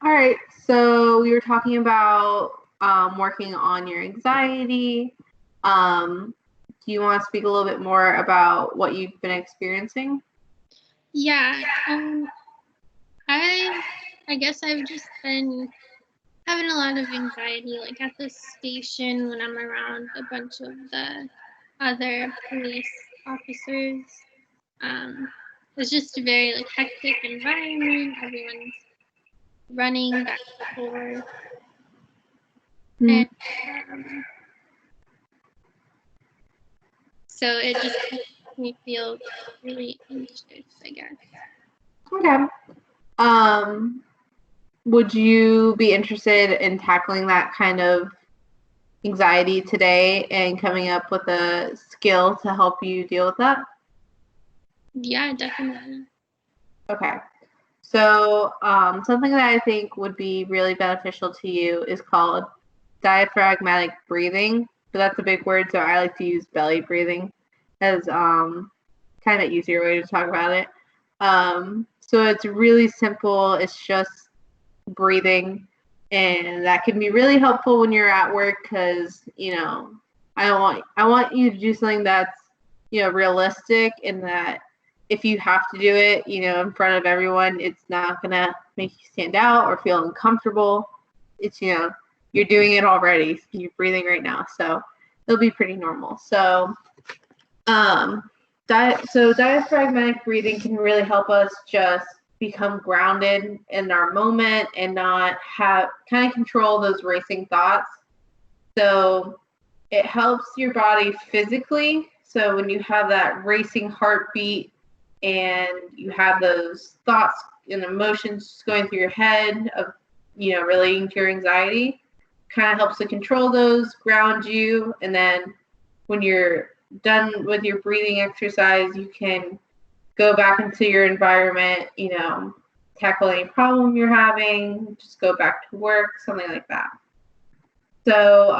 All right, so we were talking about working on your anxiety. Do you want to speak a little bit more about what you've been experiencing? Yeah, I guess I've just been having a lot of anxiety, like at the station when I'm around a bunch of the other police officers. It's just a very like hectic environment. Everyone's running back and forth, and so it just makes me feel really anxious, I guess. Okay. Would you be interested in tackling that kind of anxiety today and coming up with a skill to help you deal with that? Yeah, definitely. Okay. So something that I think would be really beneficial to you is called diaphragmatic breathing. But that's a big word, so I like to use belly breathing as kind of easier way to talk about it. So it's really simple. It's just breathing, and that can be really helpful when you're at work because I want you to do something that's realistic, and that if you have to do it in front of everyone, it's not gonna make you stand out or feel uncomfortable. It's you're doing it already. You're breathing right now, so it'll be pretty normal. So diaphragmatic breathing can really help us just become grounded in our moment and not have kind of control those racing thoughts. So it helps your body physically. So when you have that racing heartbeat and you have those thoughts and emotions going through your head of relating to your anxiety, kind of helps to control those, ground you, and then when you're done with your breathing exercise, you can go back into your environment, tackle any problem you're having, just go back to work, something like that. So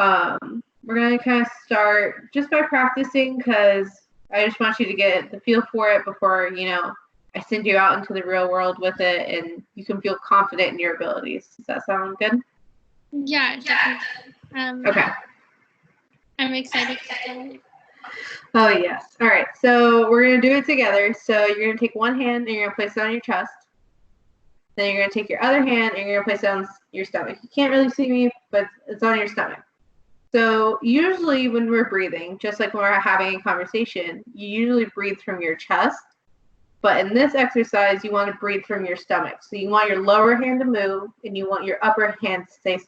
we're going to kind of start just by practicing, because I just want you to get the feel for it before, I send you out into the real world with it, and you can feel confident in your abilities. Does that sound good? Yeah, definitely. Okay. I'm excited to start. Oh, yes. All right. So we're going to do it together. So you're going to take one hand and you're going to place it on your chest. Then you're going to take your other hand and you're going to place it on your stomach. You can't really see me, but it's on your stomach. So usually when we're breathing, just like when we're having a conversation, you usually breathe from your chest. But in this exercise, you want to breathe from your stomach. So you want your lower hand to move, and you want your upper hand to stay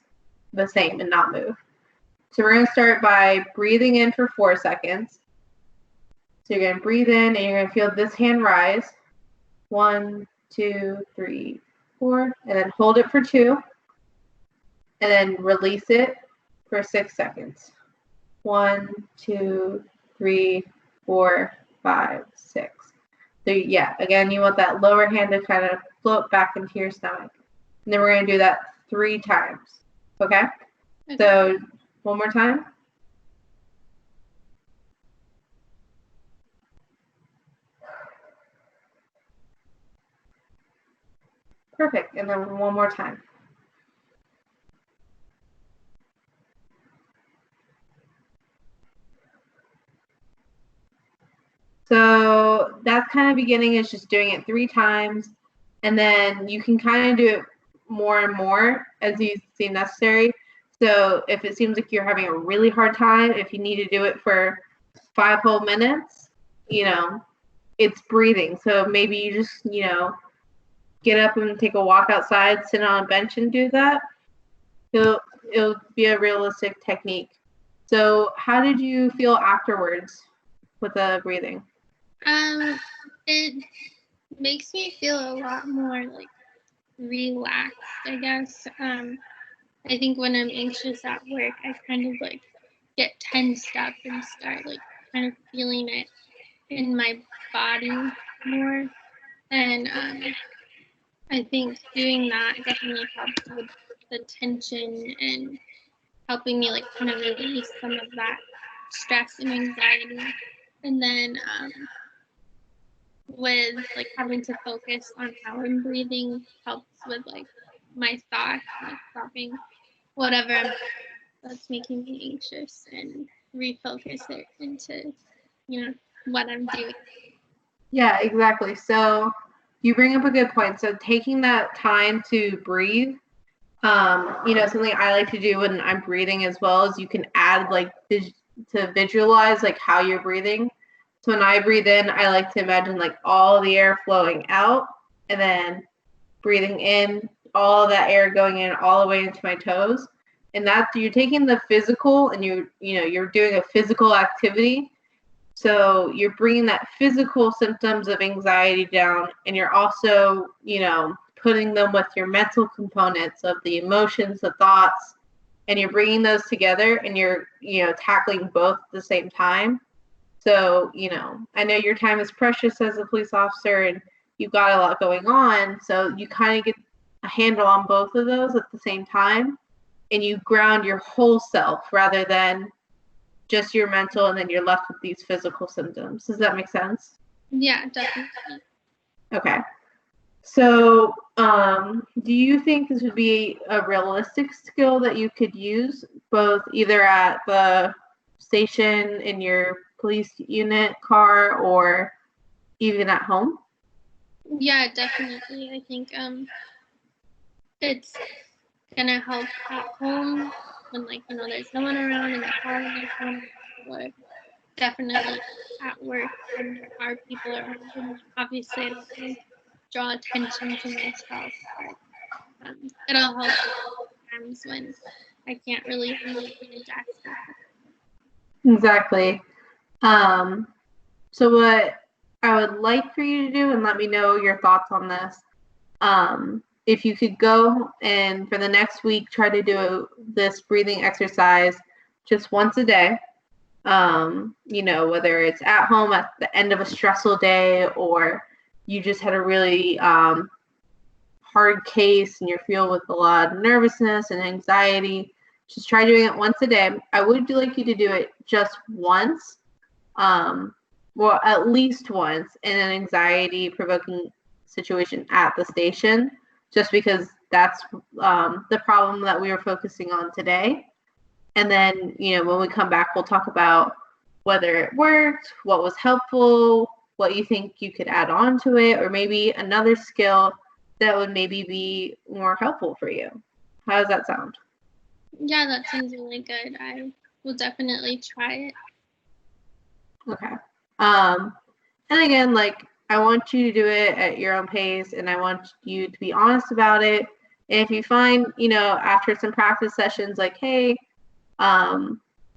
the same and not move. So we're going to start by breathing in for 4 seconds. So you're going to breathe in, and you're going to feel this hand rise. 1, 2, 3, 4. And then hold it for 2. And then release it for 6 seconds. 1, 2, 3, 4, 5, 6. So yeah, again, you want that lower hand to kind of float back into your stomach. And then we're going to do that 3 times. Okay? So one more time. Perfect. And then one more time. So that's kind of beginning, is just doing it 3 times. And then you can kind of do it more and more as you see necessary. So if it seems like you're having a really hard time, if you need to do it for 5 whole minutes, it's breathing. So maybe you just, get up and take a walk outside, sit on a bench and do that. It'll be a realistic technique. So how did you feel afterwards with the breathing? It makes me feel a lot more like relaxed, I guess. I think when I'm anxious at work, I kind of like get tensed up and start like kind of feeling it in my body more. And I think doing that definitely helps with the tension and helping me like kind of release some of that stress and anxiety. And then with like having to focus on how I'm breathing helps with like my thoughts, like stopping whatever that's making me anxious and refocus it into, what I'm doing. Yeah, exactly. So you bring up a good point. So taking that time to breathe, something I like to do when I'm breathing as well is you can add like to visualize like how you're breathing. So when I breathe in, I like to imagine like all the air flowing out and then breathing in, all of that air going in all the way into my toes. And that you're taking the physical and you're doing a physical activity. So you're bringing that physical symptoms of anxiety down, and you're also, putting them with your mental components of the emotions, the thoughts, and you're bringing those together and you're, tackling both at the same time. So, I know your time is precious as a police officer and you've got a lot going on. So you kind of get a handle on both of those at the same time, and you ground your whole self rather than just your mental, and then you're left with these physical symptoms. Does that make sense? Yeah, definitely. Okay. So, do you think this would be a realistic skill that you could use both either at the station, in your police unit car, or even at home? Yeah, definitely. I think it's gonna help at home when there's no one around in the car, or definitely at work when there are people around. And obviously, I don't want to draw attention to myself, but it'll help times when I can't really multitask. Exactly. So what I would like for you to do, and let me know your thoughts on this, if you could go and for the next week try to do this breathing exercise just once a day, whether it's at home at the end of a stressful day or you just had a really hard case and you're filled with a lot of nervousness and anxiety, just try doing it once a day. I would like you to do it just once, well, at least once in an anxiety-provoking situation at the station, just because that's the problem that we were focusing on today. And then, when we come back, we'll talk about whether it worked, what was helpful, what you think you could add on to it, or maybe another skill that would maybe be more helpful for you. How does that sound? Yeah, that sounds really good. I will definitely try it. Okay. And again, I want you to do it at your own pace, and I want you to be honest about it. And if you find, after some practice sessions, like, hey,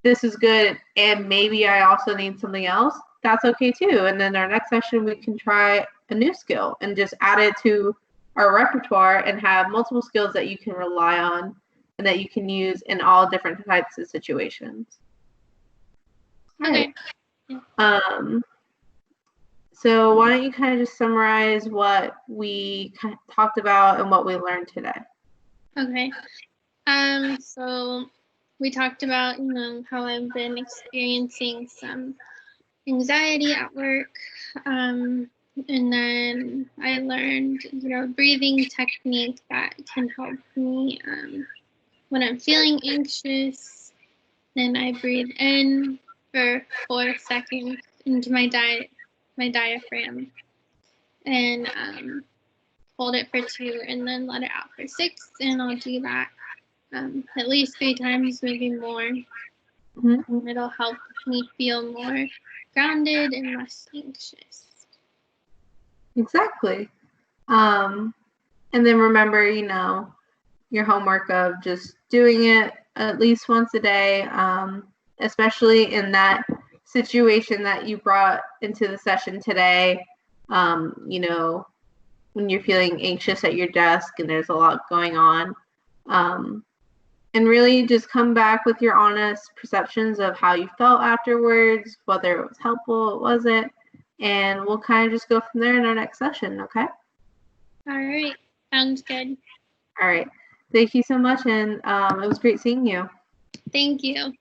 this is good, and maybe I also need something else, that's okay too. And then our next session, we can try a new skill and just add it to our repertoire and have multiple skills that you can rely on and that you can use in all different types of situations. Okay. So why don't you kind of just summarize what we kind of talked about and what we learned today? Okay. So we talked about, how I've been experiencing some anxiety at work. And then I learned, breathing technique that can help me when I'm feeling anxious. Then I breathe in for 4 seconds into my diaphragm, and hold it for 2, and then let it out for 6. And I'll do that at least 3 times, maybe more. Mm-hmm. And it'll help me feel more grounded and less anxious. Exactly. And then remember, your homework of just doing it at least once a day, especially in that situation that you brought into the session today, when you're feeling anxious at your desk and there's a lot going on. And really just come back with your honest perceptions of how you felt afterwards, whether it was helpful, it wasn't, and we'll kind of just go from there in our next session, okay? All right. Sounds good. All right. Thank you so much, and it was great seeing you. Thank you.